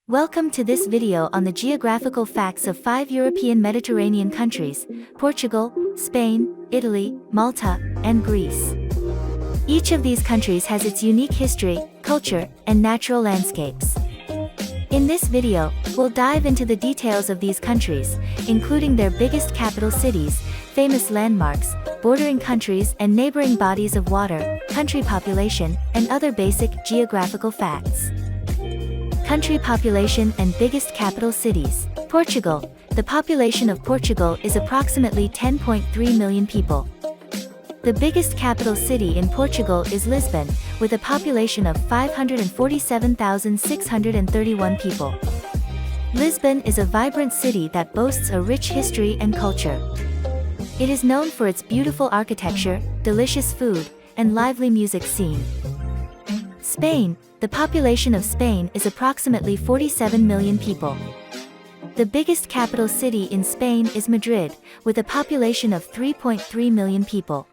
Welcome to this video on the geographical facts of 5 European Mediterranean countries: Portugal, Spain, Italy, Malta, and Greece. Each of these countries has its unique history, culture, and natural landscapes. In this video, we'll dive into the details of these countries, including their biggest capital cities, famous landmarks, bordering countries and neighboring bodies of water, country population, and other basic geographical facts. Country population and biggest capital cities. Portugal. The population of Portugal is approximately 10.3 million people. The biggest capital city in Portugal is Lisbon, with a population of 547,631 people. Lisbon is a vibrant city that boasts a rich history and culture. It is known for its beautiful architecture, delicious food, and lively music scene. Spain. The population of Spain is approximately 47 million people. The biggest capital city in Spain is Madrid, with a population of 3.3 million people.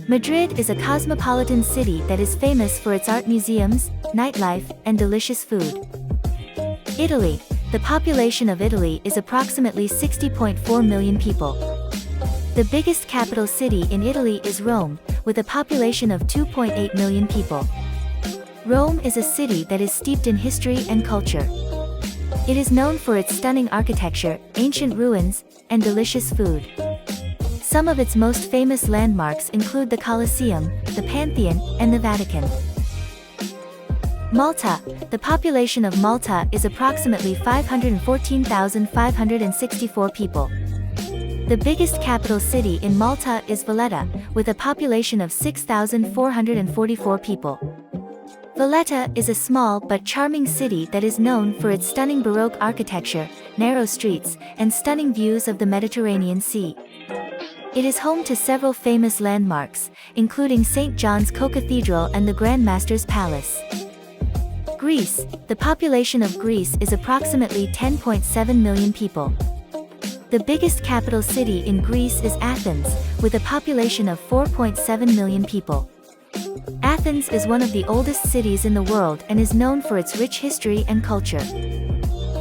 Madrid is a cosmopolitan city that is famous for its art museums, nightlife, and delicious food. Italy. The population of Italy is approximately 60.4 million people. The biggest capital city in Italy is Rome, with a population of 2.8 million people. Rome is a city that is steeped in history and culture. It is known for its stunning architecture, ancient ruins, and delicious food. Some of its most famous landmarks include the Colosseum, the Pantheon, and the Vatican. Malta. The population of Malta is approximately 514,564 people. The biggest capital city in Malta is Valletta, with a population of 6,444 people. Valletta is a small but charming city that is known for its stunning Baroque architecture, narrow streets, and stunning views of the Mediterranean Sea. It is home to several famous landmarks, including St. John's Co-Cathedral and the Grand Master's Palace. Greece. The population of Greece is approximately 10.7 million people. The biggest capital city in Greece is Athens, with a population of 4.7 million people. Athens is one of the oldest cities in the world and is known for its rich history and culture.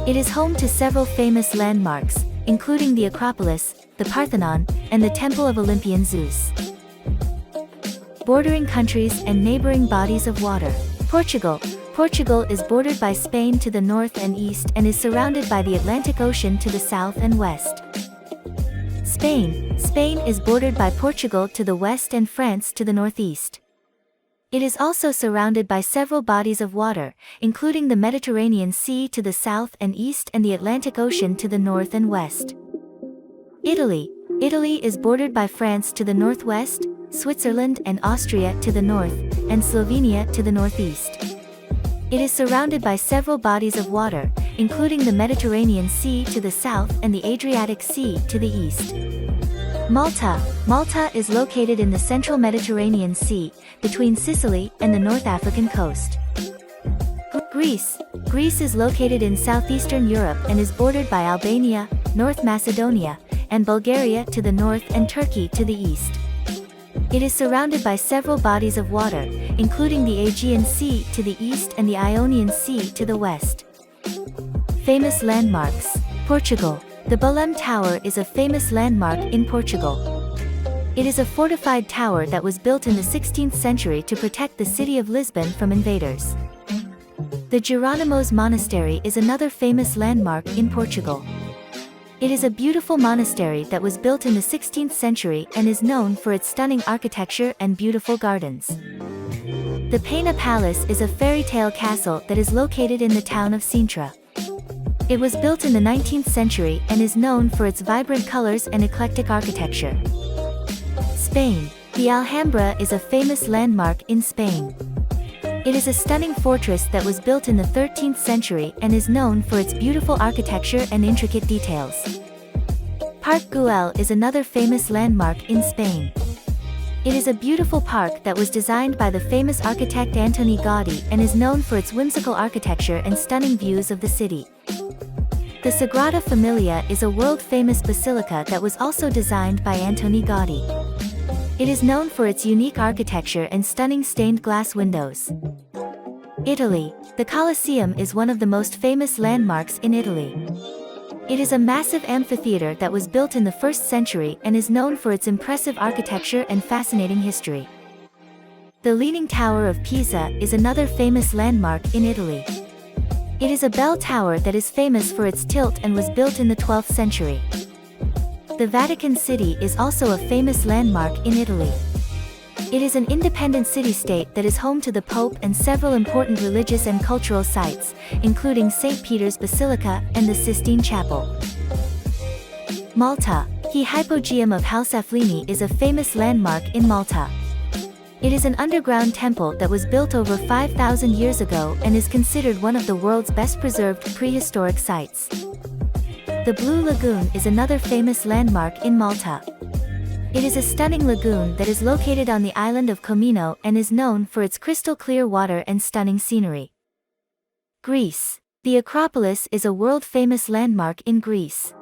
It is home to several famous landmarks, including the Acropolis, the Parthenon, and the Temple of Olympian Zeus. Bordering countries and neighboring bodies of water. Portugal. Portugal is bordered by Spain to the north and east and is surrounded by the Atlantic Ocean to the south and west. Spain. Spain is bordered by Portugal to the west and France to the northeast. It is also surrounded by several bodies of water, including the Mediterranean Sea to the south and east and the Atlantic Ocean to the north and west. Italy. Italy is bordered by France to the northwest, Switzerland and Austria to the north, and Slovenia to the northeast. It is surrounded by several bodies of water, including the Mediterranean Sea to the south and the Adriatic Sea to the east. Malta. Malta is located in the central Mediterranean Sea, between Sicily and the North African coast. Greece. Greece is located in southeastern Europe and is bordered by Albania, North Macedonia, and Bulgaria to the north and Turkey to the east. It is surrounded by several bodies of water, including the Aegean Sea to the east and the Ionian Sea to the west. Famous landmarks. Portugal. The Belém Tower is a famous landmark in Portugal. It is a fortified tower that was built in the 16th century to protect the city of Lisbon from invaders. The Jerónimos Monastery is another famous landmark in Portugal. It is a beautiful monastery that was built in the 16th century and is known for its stunning architecture and beautiful gardens. The Pena Palace is a fairy tale castle that is located in the town of Sintra. It was built in the 19th century and is known for its vibrant colors and eclectic architecture. Spain. The Alhambra is a famous landmark in Spain. It is a stunning fortress that was built in the 13th century and is known for its beautiful architecture and intricate details. Park Güell is another famous landmark in Spain. It is a beautiful park that was designed by the famous architect Antoni Gaudí and is known for its whimsical architecture and stunning views of the city. The Sagrada Familia is a world-famous basilica that was also designed by Antoni Gaudí. It is known for its unique architecture and stunning stained glass windows. Italy. The Colosseum is one of the most famous landmarks in Italy. It is a massive amphitheater that was built in the 1st century and is known for its impressive architecture and fascinating history. The Leaning Tower of Pisa is another famous landmark in Italy. It is a bell tower that is famous for its tilt and was built in the 12th century. The Vatican City is also a famous landmark in Italy. It is an independent city-state that is home to the Pope and several important religious and cultural sites, including St. Peter's Basilica and the Sistine Chapel. Malta. The Hypogeum of House Afflini is a famous landmark in Malta. It is an underground temple that was built over 5,000 years ago and is considered one of the world's best-preserved prehistoric sites. The Blue Lagoon is another famous landmark in Malta. It is a stunning lagoon that is located on the island of Comino and is known for its crystal-clear water and stunning scenery. Greece. The Acropolis is a world-famous landmark in Greece.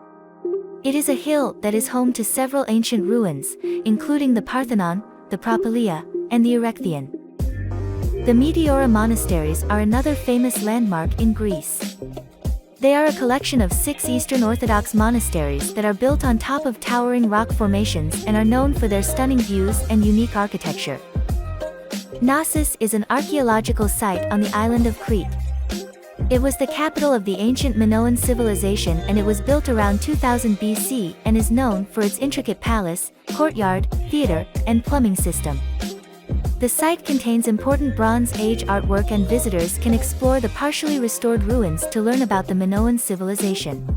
It is a hill that is home to several ancient ruins, including the Parthenon, the Propylaea, and the Erechtheion. The Meteora monasteries are another famous landmark in Greece. They are a collection of 6 Eastern Orthodox monasteries that are built on top of towering rock formations and are known for their stunning views and unique architecture. Knossos is an archaeological site on the island of Crete. It was the capital of the ancient Minoan civilization and it was built around 2000 BC and is known for its intricate palace, courtyard, theater, and plumbing system. The site contains important Bronze Age artwork and visitors can explore the partially restored ruins to learn about the Minoan civilization.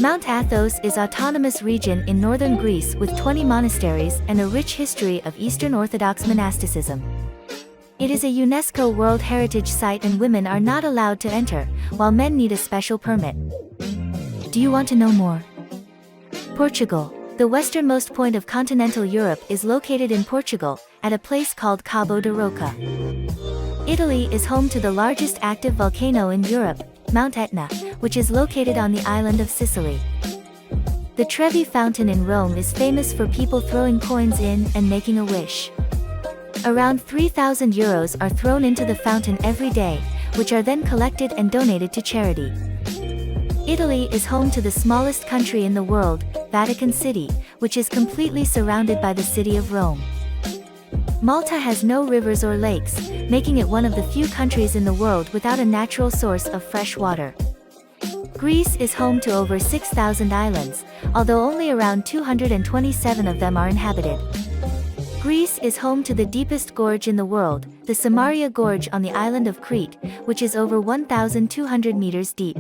Mount Athos is an autonomous region in northern Greece with 20 monasteries and a rich history of Eastern Orthodox monasticism. It is a UNESCO World Heritage Site and women are not allowed to enter, while men need a special permit. Do you want to know more? Portugal. The westernmost point of continental Europe is located in Portugal, at a place called Cabo de Roca. Italy is home to the largest active volcano in Europe, Mount Etna, which is located on the island of Sicily. The Trevi Fountain in Rome is famous for people throwing coins in and making a wish. Around 3,000 euros are thrown into the fountain every day, which are then collected and donated to charity. Italy is home to the smallest country in the world, Vatican City, which is completely surrounded by the city of Rome. Malta has no rivers or lakes, making it one of the few countries in the world without a natural source of fresh water. Greece is home to over 6,000 islands, although only around 227 of them are inhabited. Greece is home to the deepest gorge in the world, the Samaria Gorge on the island of Crete, which is over 1,200 meters deep.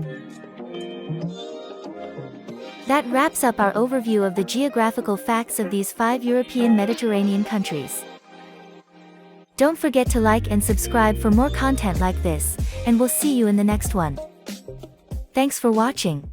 That wraps up our overview of the geographical facts of these 5 European Mediterranean countries. Don't forget to like and subscribe for more content like this, and we'll see you in the next one. Thanks for watching.